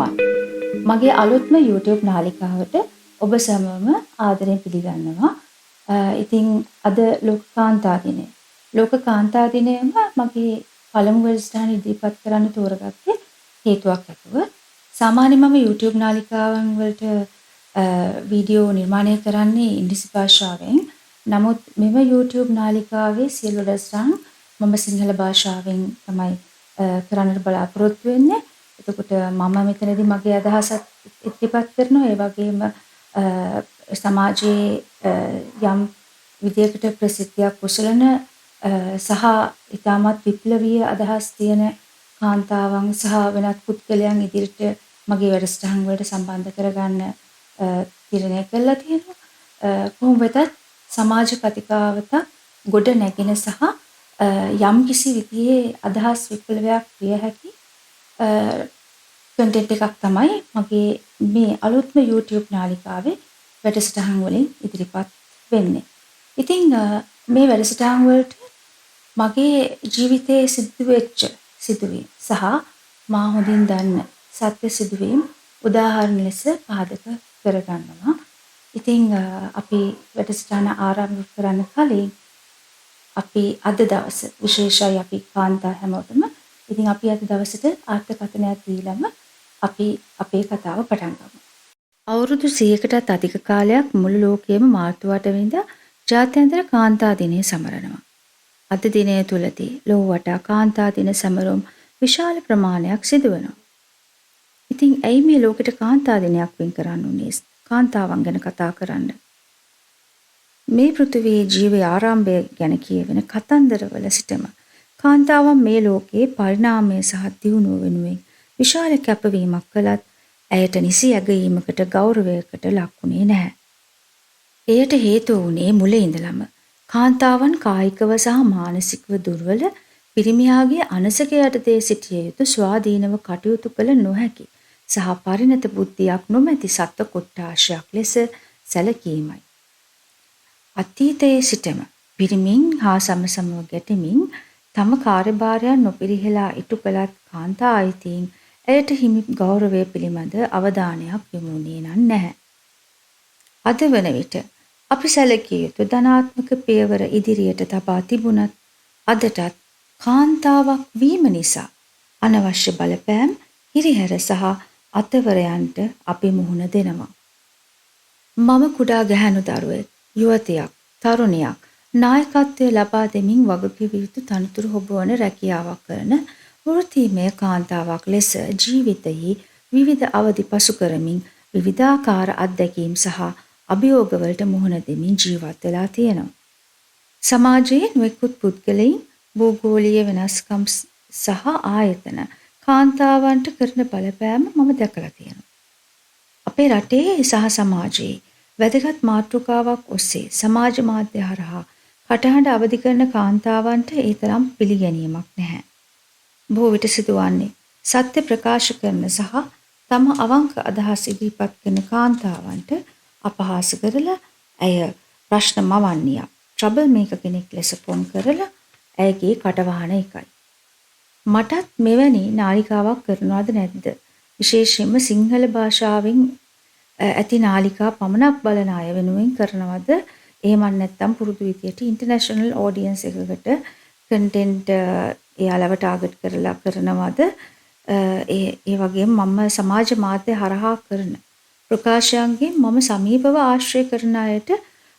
තෙරුවන්. මගේ අලුත්ම YouTube නාලිකාවට ඔබ සැමම ආදරයෙන් පිළිගන්නවා. ඉතින් අද ලෝක කාන්තා දිනය. ලෝක කාන්තා දිනයම මගේ පළමු වැඩසටහන ඉදිරිපත් කරන්න තෝරගත්තේ හේතුවක් ඇතුව. සාමාන්‍යයෙන් මම YouTube නාලිකාවන් වලට වීඩියෝ නිර්මාණය කරන්නේ ඉංග්‍රීසි භාෂාවෙන්. නමුත් මෙම YouTube නාලිකාවේ සියලු වැඩසටහන් මම සිංහල භාෂාවෙන් තමයි කරන්නට බලාපොරොත්තු වෙන්නේ. එතකොට මම මෙතනදී මගේ අදහසත් ඉදිරිපත් කරනවා. ඒ වගේම සමාජයේ යම් විදියකට ප්‍රසිද්ධියක් කුසලන සහ ඉතාමත් විප්ලවීය අදහස් තියෙන කාන්තාවන් සහ වෙනත් පුද්ගලයන් ඉදිරියට මගේ වැඩසටහන් වලට සම්බන්ධ කරගන්න තීරණය කළා තියෙනවා. කොහොම වෙතත් සමාජ කතිකාවත ගොඩ නැගෙන සහ යම් කිසි විදිහේ අදහස් විප්ලවයක් විය හැකි කන්ටෙන්ට් එකක් තමයි මගේ මේ අලුත්ම YouTube නාලිකාවේ වැඩසටහන් වලින් ඉදිරිපත් වෙන්නේ. ඉතින් මේ වැඩසටහන් වලට මගේ ජීවිතයේ සිදුවෙච්ච සිදුවීම් සහ මා හොඳින් දන්න සත්‍ය සිදුවීම් උදාහරණ ලෙස පාදක කරගන්නවා. ඉතින් අපි වැඩසටහන ආරම්භ කරන්න කලින් අපි අද දවස විශේෂයි අපි කාන්තා හැමෝටම. ඉතින් අපි අද දවසට අර්ථකථනයක් දීලම අපි අපේ කතාව පටන් ගමු. අවුරුදු 100කටත් අධික කාලයක් මුළු ලෝකයේම මාර්තු 8 වෙනිදා ජාත්‍යන්තර කාන්තා දිනය සමරනවා. අද දිනය තුලදී ලොව වටා කාන්තා දින සමරුම් විශාල ප්‍රමාණයක් සිදුවනවා. ඉතින් ඇයි මේ ලෝකෙට කාන්තා දිනයක් වෙන් කරන්න උනේ? කාන්තාවන් ගැන කතා කරන්න. මේ පෘථිවියේ ජීවයේ ආරම්භය ගැන කියවෙන කතන්දරවල සිටම කාන්තාවන් මේ ලෝකයේ පරිණාමය සහ දියුණුව වෙනුවෙන් විශාල කැපවීමක් කළත් ඇයට නිසි ඇගයීමකට ගෞරවයකට ලක්ුණේ නැහැ. එයට හේතුව වුණේ මුල ඉඳලම කාන්තාවන් කායිකව සහ මානසිකව දුර්වල පිරිමියාගේ අනසක යටතේ සිටිය යුතු ස්වාධීනව කටයුතු කළ නොහැකි සහ පරිණත බුද්ධියක් නොමැති සත්ව කොට්ටාශයක් ලෙස සැලකීමයි. අතීතයේ සිටම පිරිමින් හා සමසමව ගැටෙමින් තම කාර්යභාරයන් නොපිරිහෙලා ඉටු කළත් කාන්තා අයිතීන් ඇයට හිමි ගෞරවය පිළිබඳ අවධානයක් යොමුුනේ නැහැ. අද වන විට අපි සැලකිය යුතු ධනාත්මක පියවර ඉදිරියට තබා තිබුණත් අදටත් කාන්තාවක් වීම නිසා අනවශ්‍ය බලපෑම්, හිරිහැර සහ අතවරයන්ට අපි මුහුණ දෙනවා. මම කුඩා ගැහැණු දරුවෙක්, යුවතියක්, තරුණියක් නායකත්වය ලබා දෙමින් වගකිව යුතු තනතුරු හොබවන රැකියාවක් කරන වෘත්තීමය කාන්තාවක් ලෙස ජීවිතයේ විවිධ අවධි පසු කරමින් විවිධාකාර අත්දැකීම් සහ අභියෝගවලට මුහුණ දෙමින් ජීවත් වෙලා තියෙනවා. සමාජයේ නොයෙකුත් පුද්ගලයන් භූගෝලීය වෙනස්කම් සහ ආයතන කාන්තාවන්ට කරන බලපෑම මම දැකලා තියෙනවා. අපේ රටේ සහ සමාජයේ වැදගත් මාතෘකාවක් ඔස්සේ සමාජ මාධ්‍ය හරහා කටහඬ අවදි කරන කාන්තාවන්ට ඒ තරම් පිළිගැනීමක් නැහැ. බොහෝ විට සිදුවන්නේ සත්‍ය ප්‍රකාශ කරන සහ තම අවංක අදහස් ඉදිරිපත් කරන කාන්තාවන්ට අපහාස කරලා ඇය ප්‍රශ්න මවන්නියක්, ට්‍රබල් මේකර් කෙනෙක් ලෙස පොන් කරලා ඇයගේ කටවහන එකයි. මටත් මෙවැනි නාලිකාවක් කරනවද නැද්ද? විශේෂයෙන්ම සිංහල භාෂාවෙන් ඇති නාලිකා පමණක් බලන අය වෙනුවෙන් කරනවද? එහෙම නැත්නම් පුරුදු විදියට ඉන්ටර්නැෂනල් ඔඩියන්ස් එකකට කන්ටෙන්ට් එයාලව ටාගට් කරලා කරනවද? ඒ වගේම මම සමාජ මාධ්‍ය හරහා කරන ප්‍රකාශයන්ගෙන් මම සමීපව ආශ්‍රය කරන අයට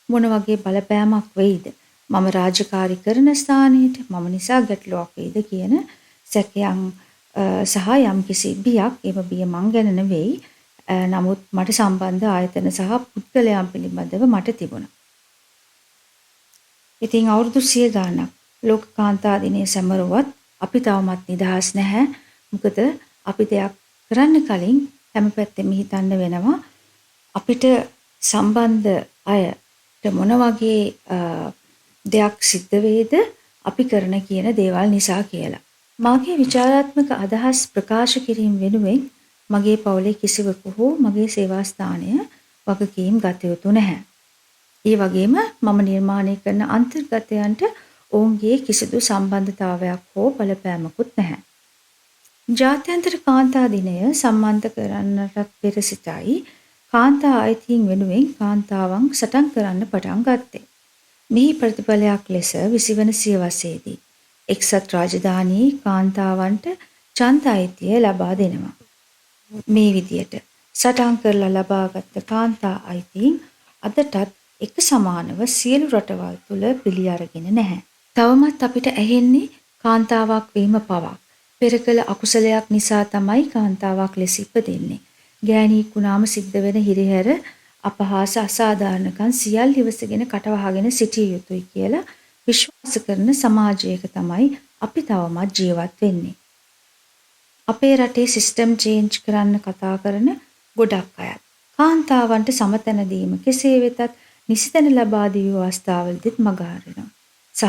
මොන වගේ බලපෑමක් වෙයිද? මම රාජකාරී කරන ස්ථානයට මම නිසා ගැටලුවක් වෙයිද කියන සැකයන් සහ යම්කිසි බියක්, එම බිය මං ගැන නෙවෙයි. නමුත් මට සම්බන්ධ ආයතන සහ පුද්ගලයන් පිළිබඳව මට තිබුණා. ඉතින් අවුරුදු 100 ගාණක් ලෝක කාන්තා දිනය සැමරුවත් අපි තවමත් නිදහස් නැහැ. මොකද අපි දෙයක් කරන්න කලින් හැම පැත්තෙම හිතන්න වෙනවා අපිට සම්බන්ධ අයට මොන වගේ දෙයක් සිද්ධ වේද අපි කරන කියන දේවල් නිසා කියලා. මාගේ විචාරාත්මක අදහස් ප්‍රකාශ කිරීම වෙනුවෙන් මගේ පවුලේ කිසිවෙකු හෝ මගේ සේවා ස්ථානය වගකීම් ගත යුතු නැහැ. ඒ වගේම මම නිර්මාණය කරන අන්තර්ගතයන්ට ඔවුන්ගේ කිසිදු සම්බන්ධතාවයක් හෝ බලපෑමකුත් නැහැ. ජාත්‍යන්තර කාන්තා දිනය සම්බන්ධ කරන්නටත් පෙර සිටයි කාන්තා අයිතීන් වෙනුවෙන් කාන්තාවන් සටන් කරන්න පටන් ගත්තේ. මෙහි ප්‍රතිඵලයක් ලෙස 20 වන සියවසේදී එක්සත් රාජධානී කාන්තාවන්ට ඡන්ද අයිතිය ලබා දෙනවා. මේ විදියට සටන් කරලා ලබාගත් කාන්තා අයිතීන් අදටත් එක සමානව සියලු රටවල් තුල පිළි අරගෙන නැහැ. තවමත් අපිට ඇහෙන්නේ කාන්තාවක් වීම පවක්. පෙර කළ අකුසලයක් නිසා තමයි කාන්තාවක් ලෙස ඉපදෙන්නේ. ගෑණියෙක් වුණාම සිද්ධ වෙන හිරිහැර අපහාස අසාධාරණකම් සියල්ල ඉවසගෙන කටවහගෙන සිටිය යුතුයි කියලා විශ්වාස කරන සමාජයක තමයි අපි තවමත් ජීවත් වෙන්නේ. අපේ රටේ සිස්ටම් චේන්ජ් කරන්න කතා කරන ගොඩක් අය කාන්තාවන්ට සමතැන දීම කෙසේ වෙතත් නිසිතැන ලබා දී අවස්ථාවලදීත් මගහරිනවා. සහ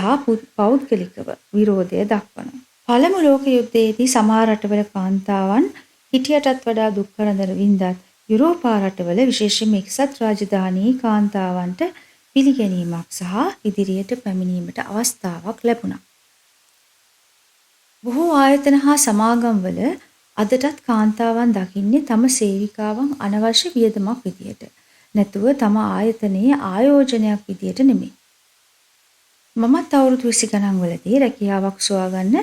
පෞද්ගලිකව විරෝධය දක්වනවා. පළමු ලෝක යුද්ධයේදී සමහර රටවල කාන්තාවන් හිටියටත් වඩා දුක් කරදර වින්දත් යුරෝපා රටවල විශේෂයෙන්ම එක්සත් රාජධානී කාන්තාවන්ට පිළිගැනීමක් සහ ඉදිරියට පැමිණීමට අවස්ථාවක් ලැබුණා. බොහෝ ආයතන හා සමාගම්වල අදටත් කාන්තාවන් දකින්නේ තම සේවිකාවන් අනවශ්‍ය වියදමක් විදියට. නැතුව තම ආයතනයේ ආයෝජනයක් විදියට නෙමෙයි. මමත් අවුරුදු 20 ගණන් වලදී රැකියාවක් සොයාගන්න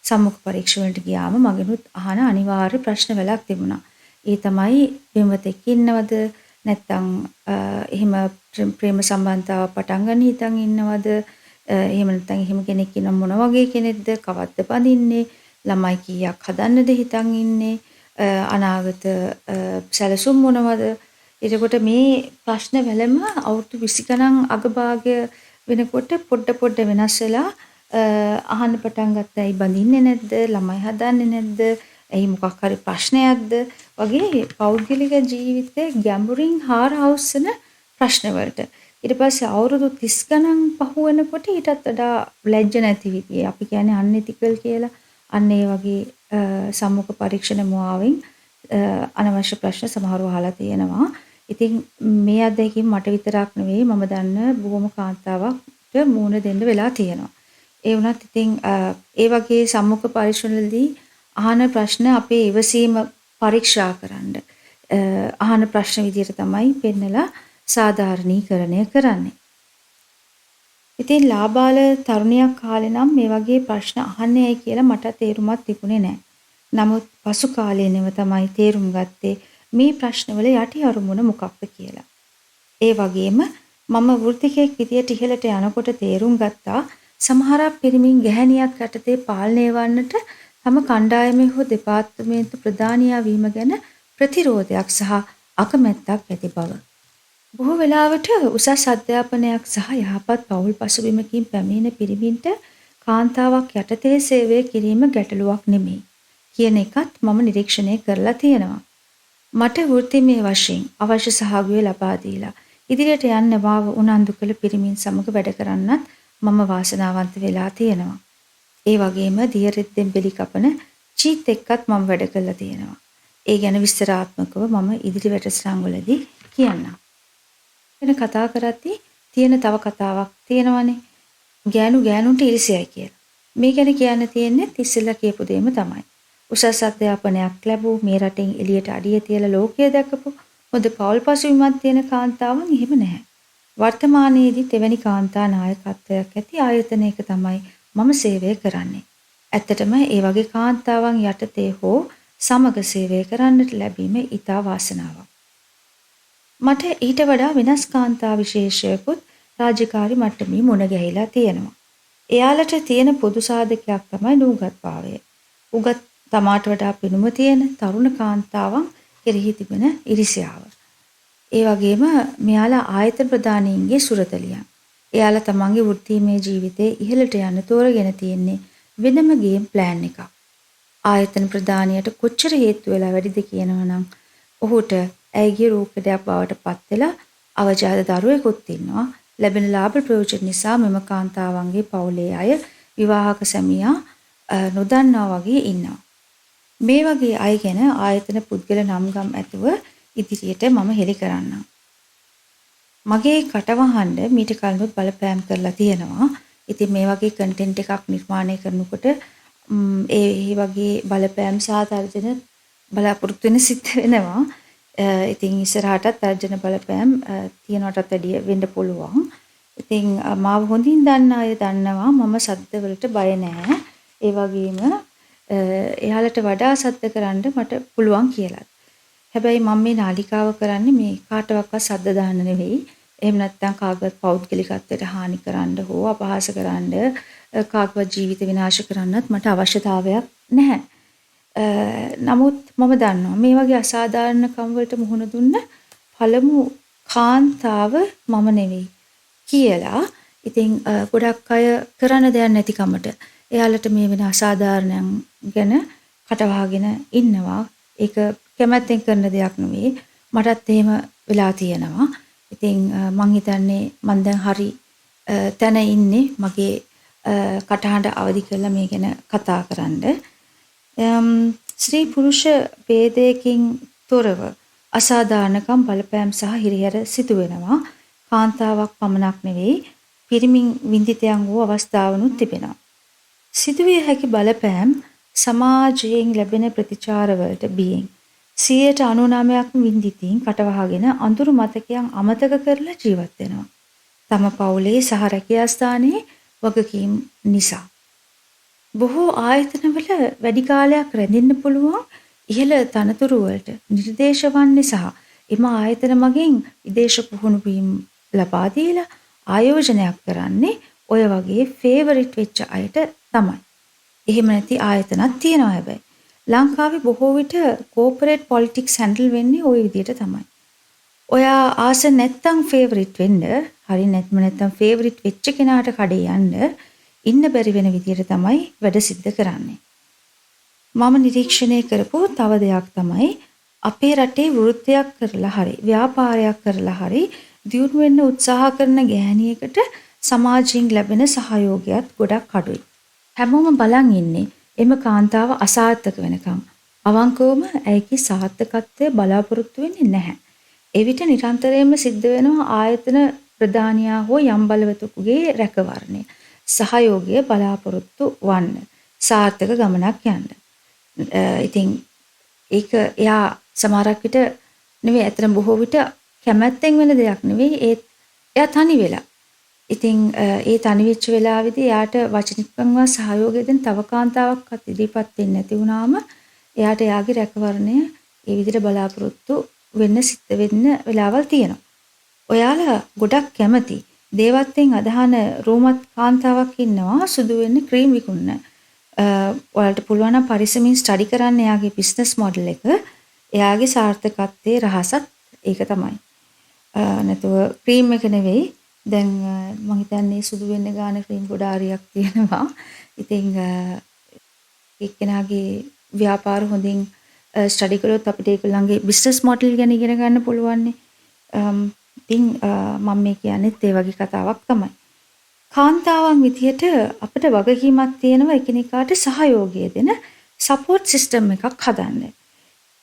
සම්මුඛ පරීක්ෂණයට ගියාම මගෙනුත් අහන අනිවාර්ය ප්‍රශ්න වලක් තිබුණා. ඒ තමයි වෙනවතෙක් ඉන්නවද නැත්නම් එහෙම ප්‍රේම සම්බන්ධතාවක් පටන් ගන්න හිතන් ඉන්නවද එහෙම නැත්නම් එහෙම කෙනෙක් ඉන්න මොන වගේ කෙනෙක්ද කවද්ද බඳින්නේ ළමයි කීයක් හදන්නද හිතන් ඉන්නේ අනාගත සැලසුම් මොනවද එතකොට මේ ප්‍රශ්න වලම අවුරුදු 20 ගණන් අගභාගය වෙනකොට පොඩ වෙනස් වෙලා අහන්න පටන් ගත්තා. "ඇයි බඳින්නේ නැද්ද? ළමයි හදන්නේ නැද්ද? ඇයි මොකක් හරි ප්‍රශ්නයක්ද?" වගේ පෞද්ගලික ජීවිතේ ගැඹුරින් හාර අවසන ප්‍රශ්න වලට. ඊට පස්සේ අවුරුදු 30 ගණන් පහු වෙනකොට ඊටත් වඩා ලැජ්ජ නැති විදිහේ අපි කියන්නේ අන්එතිකල් කියලා. අන්න ඒ වගේ සම්මුඛ පරීක්ෂණ මුවාවෙන් අනවශ්‍ය ප්‍රශ්න සමහරව අහලා තියෙනවා. ඉතින් මේ අත්දැකීම් මට විතරක් නෙවෙයි මම දන්න බොහොම කාන්තාවක්ට මුහුණ දෙන්න වෙලා තියෙනවා. ඒ වුණත් ඉතින් ඒ වගේ සම්මුඛ පරීක්ෂණවලදී අහන ප්‍රශ්න අපේ ඉවසීම පරීක්ෂා කරන්න අහන ප්‍රශ්න විදිහට තමයි පෙන්නලා සාධාරණීකරණය කරන්නේ. ඉතින් ලාබාල තරුණියක් කාලේ නම් මේ වගේ ප්‍රශ්න අහන්නේ ඇයි කියලා මට තේරුමක් තිබුණේ නැහැ. නමුත් පසු කාලේනම තමයි තේරුම් ගත්තේ මේ ප්‍රශ්නවල යටි අරමුණ මොකක්ද කියලා. ඒ වගේම මම වෘත්තිකයෙක් විදියට ඉහළට යනකොට තේරුම් ගත්තා සමහර පිරිමින් ගැහැණියක් යටතේ පාලනය වන්නට තම කණ්ඩායමේ හෝ දෙපාර්තමේන්තු ප්‍රධානියා වීම ගැන ප්‍රතිරෝධයක් සහ අකමැත්තක් ඇති බව. බොහෝ වෙලාවට උසස් අධ්‍යාපනයක් සහ යහපත් පවුල් පසුබිමකින් පැමිණෙන පිරිමින්ට කාන්තාවක් යටතේ සේවය කිරීම ගැටලුවක් නෙමෙයි කියන එකත් මම නිරීක්ෂණය කරලා තියෙනවා. මට වෘත්තිමය වශයෙන් අවශ්‍ය සහායය ලබා දීලා ඉදිරියට යන්න මාව උනන්දු කළ පිරිමින් සමග වැඩ කරන්නත් මම වාසනාවන්ත වෙලා තියෙනවා. ඒ වගේම දියරෙද්දෙන් බෙලි කපන චීත් එක්කත් මම වැඩ කරලා තියෙනවා. ඒ ගැන විස්තරාත්මකව මම ඉදිරි වැඩසටහන් වලදී කියන්නම්. වෙන කතා කරද්දී තියෙන තව කතාවක් තියෙනවනේ. ගෑනුන්ට ඉරිසියයි කියලා. මේ ගැන කියන්න තියෙන්නේ ඉස්සෙල්ලා කියපු දෙයම තමයි. උසස් අධ්‍යාපනයක් ලැබූ මේ රටෙන් එළියට අඩිය තියලා ලෝකය දැකපු හොඳ පෞල් පසුබිමක් තියෙන කාන්තාවන් එහෙම නැහැ. වර්තමානයේදී තෙවැනි කාන්තා නායකත්වයක් ඇති ආයතනයක තමයි මම සේවය කරන්නේ. ඇත්තටම ඒ වගේ කාන්තාවන් යටතේ හෝ සමග සේවය කරන්නට ලැබීම ඉතා වාසනාවක්. මට ඊට වඩා වෙනස් කාන්තා විශේෂයකුත් රාජකාරි මට්ටමේ මුණ ගැහිලා තියෙනවා. එයාලට තියෙන පොදු සාධකයක් තමයි නූගත්භාවය. උගත් තමාට වඩා පිනුම තියෙන තරුණ කාන්තාවන් කෙරෙහි තිබෙන ඉරිසියාව. ඒ වගේම මෙයාලා ආයතන ප්‍රධානීන්ගේ සුරතලියන්. එයාලා තමන්ගේ වෘත්තීමය ජීවිතේ ඉහළට යන්න තෝරගෙන තියෙන්නේ වෙනම ගේම් ප්ලෑන් එකක්. ආයතන ප්‍රධානියට කොච්චර හේතු වෙලා වැඩිද කියනවනම් ඔහුට ඇයගේ රූකඩයක් බවට පත් වෙලා අවජාත දරුවෙකුත් ඉන්නවා. ලැබෙන ලාභ ප්‍රයෝජන නිසා මෙම කාන්තාවන්ගේ පවුලේ අය විවාහක සැමියා නොදන්නා වගේ ඉන්නවා. මේ වගේ අය ගැන ආයතන පුද්ගල නම්ගම් ඇතුව ඉදිරියට මම හෙළි කරන්නම්. මගේ කටවහඬ මීට කලිනුත් බලපෑම් කරලා තියෙනවා. ඉතින් මේ වගේ කන්ටෙන්ට් එකක් නිර්මාණය කරනකොට ඒ වගේ බලපෑම් සහ තර්ජන බලාපොරොත්තු වෙන සිද්ධ වෙනවා. ඉතින් ඉස්සරහටත් තර්ජන බලපෑම් තියනටත් වැඩිය වෙන්න පුළුවන්. ඉතින් මාව හොඳින් දන්න අය දන්නවා මම සද්ද වලට බය නැහැ. ඒ වගේම එයාලට වඩා සද්ද කරන්න මට පුළුවන් කියලා. හැබැයි මම මේ නාලිකාව කරන්නේ මේ කාටවත් සද්ද දාන්න නෙවෙයි. එහෙම නැත්නම් කාගවත් පෞද්ගලිකත්වයට හානි කරන්න හෝ අපහාස කරන්න කාගවත් ජීවිත විනාශ කරන්නත් මට අවශ්‍යතාවයක් නැහැ. නමුත් මම දන්නවා මේ වගේ අසාධාරණකම් වලට මුහුණ දුන්න පළමු කාන්තාව මම නෙවෙයි කියලා. ඉතින් ගොඩක් අය කරන්න දෙයක් නැතිකමට එයාලට මේ වෙන අසාධාරණයන් ගැන කටවහගෙන ඉන්නවා. ඒක කැමැත්තෙන් කරන දෙයක් නෙවෙයි. මටත් එහෙම වෙලා තියෙනවා. ඉතින් මං හිතන්නේ මං දැන් හරි තැන ඉන්නේ මගේ කටහඬ අවදි කරලා මේ ගැන කතා කරන්න. ස්ත්‍රී පුරුෂ ભેදයකින් තොරව අසාධාරණකම් බලපෑම් සහ හිරිහැර සිදු වෙනවා. කාන්තාවක් පමණක් නෙවෙයි පිරිමින් විඳිතයන් වූ අවස්ථාවනුත් තිබෙනවා. සිදුවිය හැකි බලපෑම් සමාජයෙන් ලැබෙන ප්‍රතිචාරවලට බියෙන් 99%ක් විඳිතින් කටවහගෙන අඳුරු මතකයන් අමතක කරලා ජීවත් වෙනවා. තම පවුලේ සහ රැකියා ස්ථානයේ වගකීම් නිසා. බොහෝ ආයතනවල වැඩි කාලයක් රැඳෙන්න පුළුවන් ඉහළ තනතුරු වලට නිර්දේශ වන්නේ සහ එම ආයතන මගින් විදේශ පුහුණු වීම ලබා දීලා ආයෝජනයක් කරන්නේ ඔය වගේ ෆේවරිට් වෙච්ච අයට තමයි. එහෙම නැති ආයතනක් තියෙනවා හැබැයි. ලංකාවේ බොහෝ විට කෝපරේට් පොලිටික්ස් හැන්ඩල් වෙන්නේ ওই විදිහට තමයි. ඔයා ආස නැත්තම් ෆේවරිට් වෙන්න, හරි නැත්නම් ෆේවරිට් වෙච්ච කෙනාට කඩේ යන්න ඉන්න බැරි වෙන විදිහට තමයි වැඩ සිද්ධ කරන්නේ. මම නිරීක්ෂණය කරපු තව දෙයක් තමයි අපේ රටේ වෘත්තියක් කරලා හරි ව්‍යාපාරයක් කරලා හරි දියුණු වෙන්න උත්සාහ කරන ගෑණියකට සමාජයෙන් ලැබෙන සහයෝගයත් ගොඩක් අඩුයි. හැමෝම බලන් ඉන්නේ එම කාන්තාව අසාර්ථක වෙනකම්. අවංකවම ඇයගේ සාර්ථකත්වය බලාපොරොත්තු වෙන්නේ නැහැ. එවිට නිරන්තරයෙන්ම සිද්ධ වෙනවා ආයතන ප්‍රධානියා හෝ යම් බලවතෙකුගේ රැකවරණය. සහයෝගය බලාපොරොත්තු වන්න. සාර්ථක ගමනක් යන්න. ඉතින් ඒක එයා සමහරක් විට නෙවෙයි අතන බොහෝ විට කැමැත්තෙන් වෙන දෙයක් නෙවෙයි ඒත් එයා තනි වෙලා. ඉතින් ඒ තනි වෙච්ච වෙලාවේදී එයාට වචනිකව සහයෝගය දෙන තව කාන්තාවක්වත් ඉදිරිපත් වෙන්නේ නැති වුණාම එයාට එයාගේ රැකවරණය ඒ විදිහට බලාපොරොත්තු වෙන්න සිද්ධ වෙන්න වෙලාවල් තියෙනවා. ඔයාලා ගොඩක් කැමති දේවත්වෙන් අදහන රෝමත් කාන්තාවක් ඉන්නවා සුදු වෙන්න ක්‍රීම් විකුණන. ඔයාලට පුළුවන් නම් පරිස්සමින් ස්ටඩි කරන්න එයාගේ බිස්නස් මොඩල් එක. එයාගේ සාර්ථකත්වයේ රහසත් ඒක තමයි. නැතුව ක්‍රීම් එක නෙවෙයි. දැන් මම හිතන්නේ සුදු වෙන්න ගාන ක්‍රීම් ගොඩාරියක් තියෙනවා. ඉතින් එක්කෙනාගේ ව්‍යාපාර හොඳින් ස්ටඩි කළොත් අපිට ඒගොල්ලන්ගේ බිස්නස් මොඩල් ගැන ඉගෙන ගන්න පුළුවන් නේ. ඉතින් මම මේ කියන්නේත් ඒ වගේ කතාවක් තමයි. කාන්තාවන් විදියට අපිට වගකීමක් තියෙනවා එකිනෙකාට සහයෝගය දෙන සපෝට් සිස්ටම් එකක් හදන්න.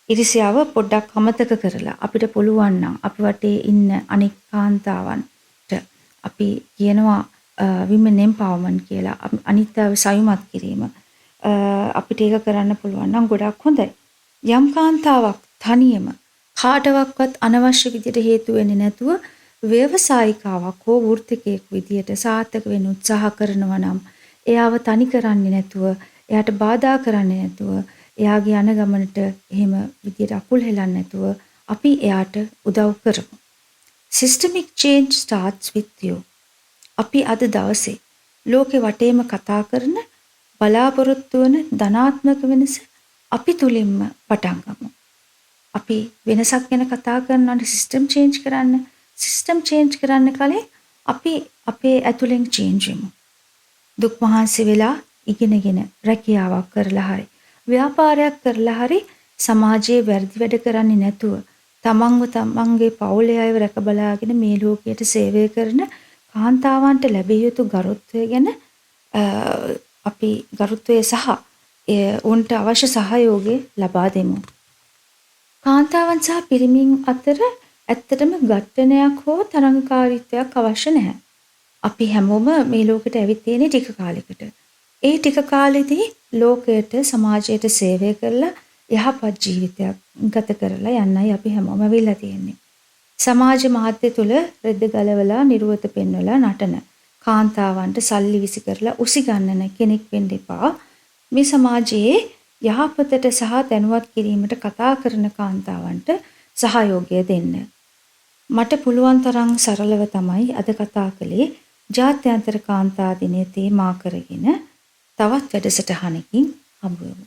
ඉරිසියාව පොඩ්ඩක් අමතක කරලා අපිට පුළුවන් නම් අපි වටේ ඉන්න අනෙක් කාන්තාවන්ට අපි කියනවා women empowerment කියලා. අනිත් අයව සයුමත් කිරීම. අපිට ඒක කරන්න පුළුවන් නම් ගොඩක් හොඳයි. යම් කාන්තාවක් තනියම කාටවත් අනවශ්‍ය විදිහට හේතු වෙන්නේ නැතුව ව්‍යවසායිකාවක් හෝ වෘත්තිකයෙක් විදිහට සාර්ථක වෙන්න උත්සාහ කරනවා නම් එයාව තනි කරන්නේ නැතුව එයාට බාධා කරන්නේ නැතුව එයාගේ යන ගමනට එහෙම විදිහට අකුල් හෙලන්නේ නැතුව අපි එයාට උදව් කරමු. Systemic change starts with you. අපි අද දවසේ ලෝකෙ වටේම කතා කරන බලාපොරොත්තු වන ධනාත්මක වෙනස අපි තුලින්ම පටන් ගමු. අපි වෙනසක් ගැන කතා කරනවාට සිස්ටම් චේන්ජ් කරන්න. සිස්ටම් චේන්ජ් කරන්න කලින් අපි අපේ ඇතුලෙන් චේන්ජ් වෙමු. දුක් මහන්සි වෙලා ඉගෙනගෙන රැකියාවක් කරලා හරි ව්‍යාපාරයක් කරලා හරි සමාජයේ වැරදි වැඩ කරන්නේ නැතුව තමන්ගේ පවුලේ අයව රැක බලාගෙන මේ ලෝකයට සේවය කරන කාන්තාවන්ට ලැබිය යුතු ගරුත්වය ගැන අපි ගරුත්වය සහ උන්ට අවශ්‍ය සහයෝගය ලබා දෙමු. කාන්තාවන් සහ පිරිමින් අතර ඇත්තටම ඝට්ටනයක් හෝ තරංගකාරීත්වයක් අවශ්‍ය නැහැ. අපි හැමෝම මේ ලෝකෙට ඇවිත් තියෙන්නේ ටික කාලයකට. ඒ ටික කාලෙදී ලෝකයට සමාජයට සේවය කරලා යහපත් ජීවිතයක් ගත කරලා යන්නයි අපි හැමෝම වෙලා තියෙන්නේ. සමාජ මාධ්‍ය තුල රෙද්ද ගලවලා නිර්වත පෙන්වලා නටන කාන්තාවන්ට සල්ලි විසි කරලා උසිගන්නන කෙනෙක් වෙන්න එපා. මේ සමාජයේ යහපතට සහ දැනුවත් කිරීමට කතා කරන කාන්තාවන්ට සහයෝගය දෙන්න. මට පුළුවන් තරම් සරලව තමයි අද කතා කළේ. ජාත්‍යන්තර කාන්තා දිනය තේමා කරගෙන තවත් වැඩසටහනකින් හමු වෙමු.